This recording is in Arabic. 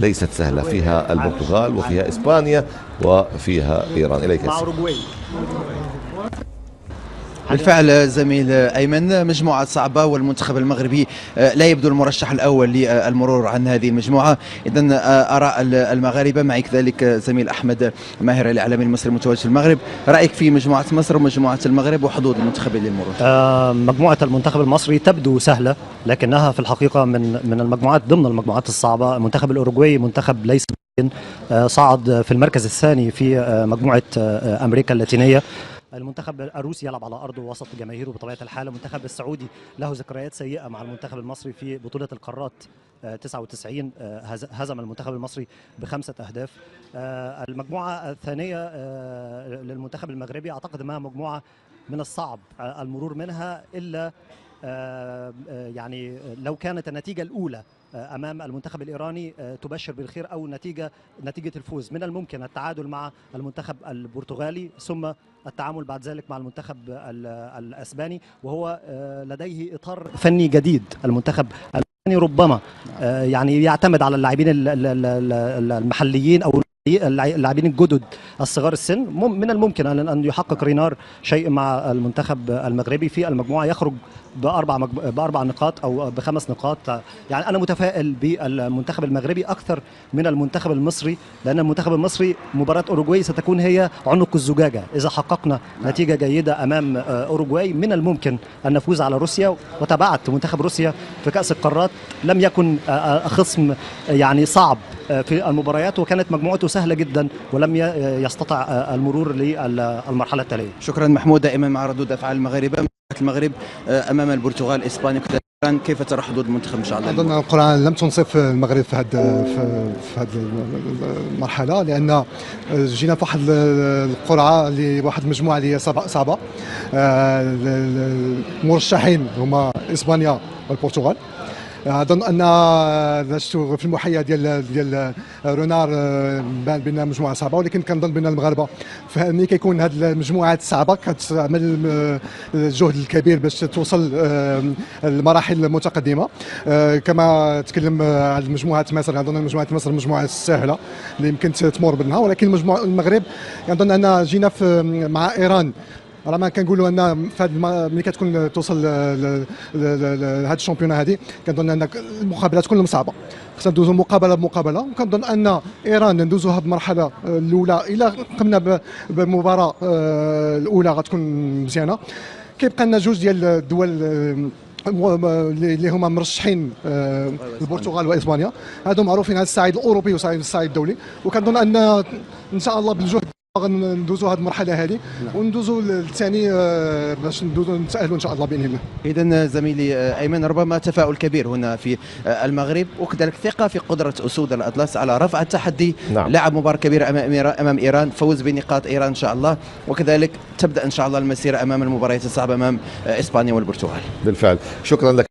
ليست سهلة، فيها البرتغال وفيها إسبانيا وفيها إيران. إليك بالفعل زميل أيمن، مجموعة صعبة والمنتخب المغربي لا يبدو المرشح الأول للمرور عن هذه المجموعة. إذن آراء المغاربة معك كذلك زميل أحمد ماهر الإعلامي المصري المتواجد في المغرب، رأيك في مجموعة مصر ومجموعة المغرب وحظوظ المنتخب للمرور؟ مجموعة المنتخب المصري تبدو سهلة، لكنها في الحقيقة من المجموعات ضمن المجموعات الصعبة. المنتخب الأوروغواي منتخب ليس صعد في المركز الثاني في مجموعة أمريكا اللاتينية. المنتخب الروسي يلعب على ارضه وسط جماهيره بطبيعه الحال. المنتخب السعودي له ذكريات سيئه مع المنتخب المصري في بطوله القارات 99، هزم المنتخب المصري ب5 أهداف. المجموعه الثانيه للمنتخب المغربي اعتقد انها مجموعه من الصعب المرور منها، الا يعني لو كانت النتيجه الاولى امام المنتخب الايراني تبشر بالخير، او نتيجه الفوز. من الممكن التعادل مع المنتخب البرتغالي، ثم التعامل بعد ذلك مع المنتخب الاسباني، وهو لديه اطار فني جديد. المنتخب الاسباني ربما يعني يعتمد على اللاعبين المحليين او اللاعبين الجدد الصغار السن. من الممكن ان يحقق رينار شيء مع المنتخب المغربي في المجموعه، يخرج باربع نقاط او ب5 نقاط. يعني انا متفائل بالمنتخب المغربي اكثر من المنتخب المصري، لان المنتخب المصري مباراه اوروغواي ستكون هي عنق الزجاجه. اذا حققنا نتيجه جيده امام اوروغواي من الممكن ان نفوز على روسيا. وتابعت منتخب روسيا في كاس القارات، لم يكن خصم يعني صعب في المباريات، وكانت مجموعته سهله جدا ولم يستطع المرور للمرحله التاليه. شكرا محمود. دائما مع ردود افعال المغاربه. المغرب امام البرتغال، اسبانيا، كيف ترى حظوظ المنتخب ان شاء الله؟ اظن القرعه لم تنصف المغرب في هذه المرحله، لان جينا في واحد القرعه لواحد المجموعه اللي هي صعبه. المرشحين هما اسبانيا والبرتغال. اظن ان شفتوا في المحيا ديال رونار بان بان مجموعه صعبه، ولكن كنظن بان المغاربه ملي كيكون هذه المجموعات صعبه كتعمل الجهد الكبير باش توصل للمراحل المتقدمه. كما تكلم على مجموعه مصر، اظن مجموعه مصر مجموعه سهله اللي يمكن تمر منها، ولكن المغرب كنظن ان جينا مع ايران. راه ما كنقولوا ان ملي كتكون توصل لهذا الشامبيون هذه، كنظن ان المقابلات كلهم صعبه، خصنا ندوزو مقابله بمقابله. وكنظن ان ايران ندوزوها بمرحله الاولى الى قمنا بالمباراه الاولى غتكون مزيانه. كيبقى لنا جوج ديال الدول اللي هما مرشحين، البرتغال واسبانيا. هادو معروفين على الصعيد الاوروبي والصعيد الدولي، وكنظن ان ان شاء الله بالجهد ندوزو هذه المرحله هذه وندوزو للثاني باش ندوزو نتاهلوا ان شاء الله باذن الله. اذا زميلي ايمن، ربما تفاؤل كبير هنا في المغرب، وكذلك ثقه في قدره اسود الاطلس على رفع التحدي. نعم. لعب مباراه كبيره امام ايران، فوز بنقاط ايران ان شاء الله، وكذلك تبدا ان شاء الله المسيره امام المباريات الصعبه امام اسبانيا والبرتغال. بالفعل، شكرا لك.